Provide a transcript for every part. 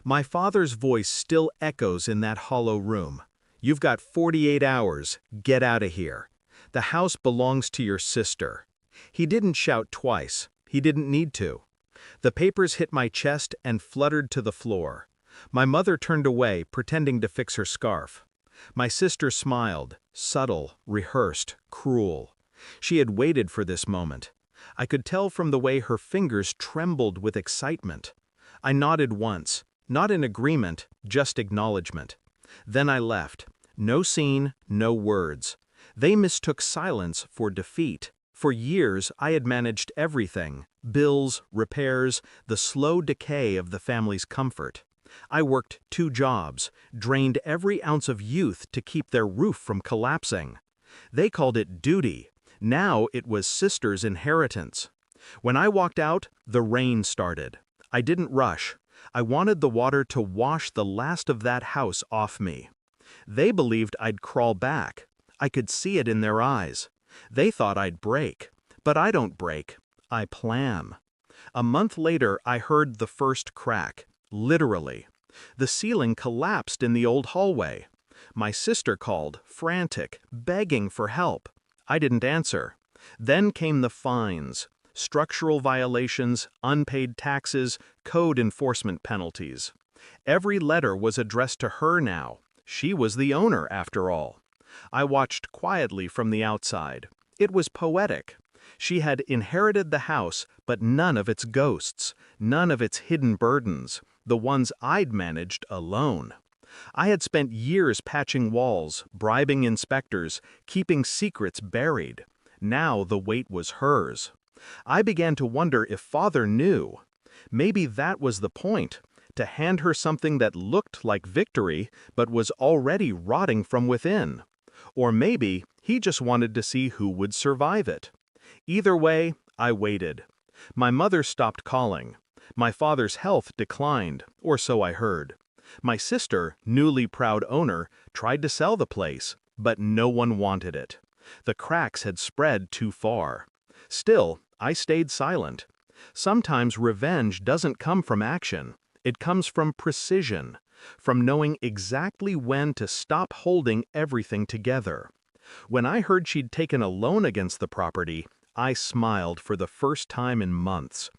My father's voice still echoes in that hollow room. You've got 48 hours, get out of here. The house belongs to your sister. He didn't shout twice, he didn't need to. The papers hit my chest and fluttered to the floor. My mother turned away, pretending to fix her scarf. My sister smiled, subtle, rehearsed, cruel. She had waited for this moment. I could tell from the way her fingers trembled with excitement. I nodded once, not in agreement, just acknowledgement. Then I left. No scene, no words. They mistook silence for defeat. For years, I had managed everything: bills, repairs, the slow decay of the family's comfort. I worked 2 jobs, drained every ounce of youth to keep their roof from collapsing. They called it duty. Now it was sister's inheritance. When I walked out, the rain started. I didn't rush. I wanted the water to wash the last of that house off me. They believed I'd crawl back. I could see it in their eyes. They thought I'd break. But I don't break. I plan. A month later, I heard the first crack. Literally. The ceiling collapsed in the old hallway. My sister called, frantic, begging for help. I didn't answer. Then came the fines. Structural violations, unpaid taxes, code enforcement penalties. Every letter was addressed to her now. She was the owner, after all. I watched quietly from the outside. It was poetic. She had inherited the house, but none of its ghosts, none of its hidden burdens, the ones I'd managed alone. I had spent years patching walls, bribing inspectors, keeping secrets buried. Now the weight was hers. I began to wonder if Father knew. Maybe that was the point, to hand her something that looked like victory, but was already rotting from within. Or maybe he just wanted to see who would survive it. Either way, I waited. My mother stopped calling. My father's health declined, or so I heard. My sister, newly proud owner, tried to sell the place, but no one wanted it. The cracks had spread too far. Still, I stayed silent. Sometimes revenge doesn't come from action. It comes from precision, from knowing exactly when to stop holding everything together. When I heard she'd taken a loan against the property, I smiled for the first time in months.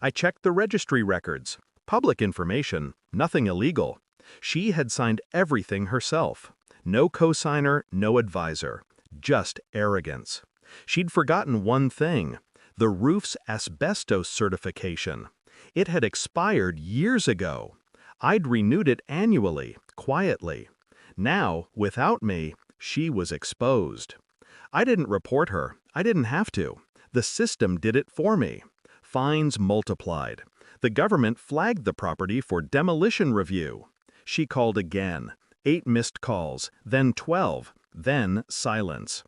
I checked the registry records. Public information, nothing illegal. She had signed everything herself. No cosigner, no advisor. Just arrogance. She'd forgotten one thing: the roof's asbestos certification. It had expired years ago. I'd renewed it annually, quietly. Now, without me, she was exposed. I didn't report her. I didn't have to. The system did it for me. Fines multiplied. The government flagged the property for demolition review. She called again. 8 missed calls, then 12, then silence.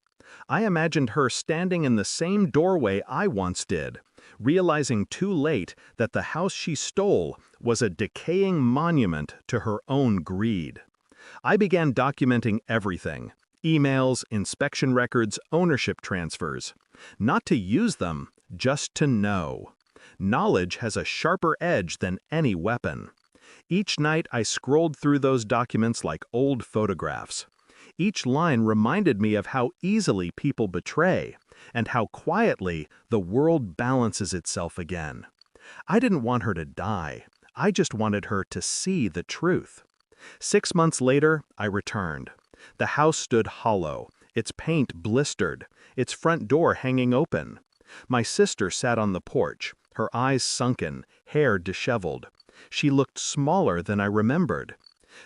I imagined her standing in the same doorway I once did, realizing too late that the house she stole was a decaying monument to her own greed. I began documenting everything: emails, inspection records, ownership transfers. Not to use them, just to know. Knowledge has a sharper edge than any weapon. Each night I scrolled through those documents like old photographs. Each line reminded me of how easily people betray, and how quietly the world balances itself again. I didn't want her to die. I just wanted her to see the truth. 6 months later, I returned. The house stood hollow, its paint blistered, its front door hanging open. My sister sat on the porch, her eyes sunken, hair disheveled. She looked smaller than I remembered.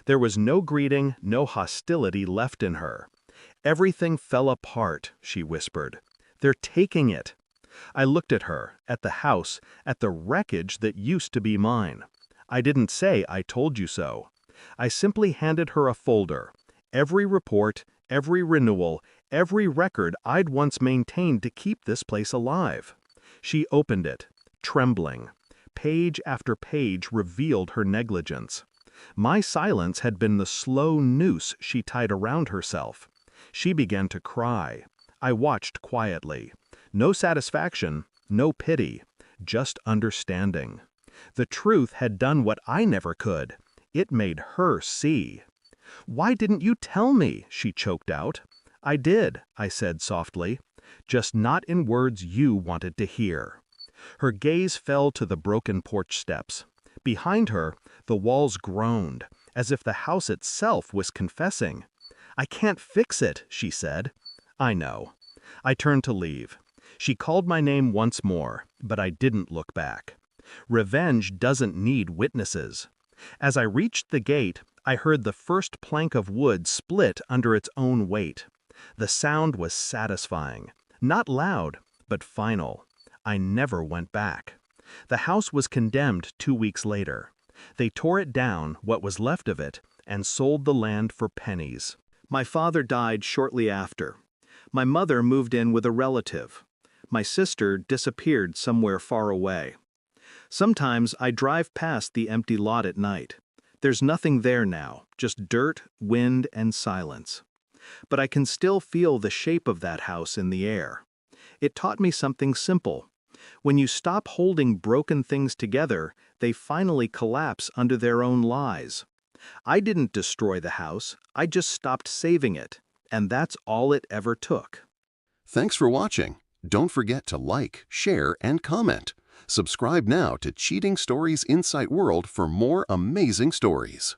There was no greeting, no hostility left in her. "Everything fell apart," she whispered. "They're taking it." I looked at her, at the house, at the wreckage that used to be mine. I didn't say "I told you so." I simply handed her a folder. Every report, every renewal, every record I'd once maintained to keep this place alive. She opened it, trembling. Page after page revealed her negligence. My silence had been the slow noose she tied around herself. She began to cry. I watched quietly. No satisfaction, no pity, just understanding. The truth had done what I never could. It made her see. "Why didn't you tell me?" she choked out. "I did," I said softly, "just not in words you wanted to hear." Her gaze fell to the broken porch steps. Behind her, the walls groaned, as if the house itself was confessing. "I can't fix it," she said. "I know." I turned to leave. She called my name once more, but I didn't look back. Revenge doesn't need witnesses. As I reached the gate, I heard the first plank of wood split under its own weight. The sound was satisfying. Not loud, but final. I never went back. The house was condemned 2 weeks later. They tore it down, what was left of it, and sold the land for pennies. My father died shortly after. My mother moved in with a relative. My sister disappeared somewhere far away. Sometimes I drive past the empty lot at night. There's nothing there now, just dirt, wind, and silence. But I can still feel the shape of that house in the air. It taught me something simple. When you stop holding broken things together, they finally collapse under their own lies. I didn't destroy the house, I just stopped saving it. And that's all it ever took. Thanks for watching. Don't forget to like, share, and comment. Subscribe now to Cheating Stories Insight World for more amazing stories.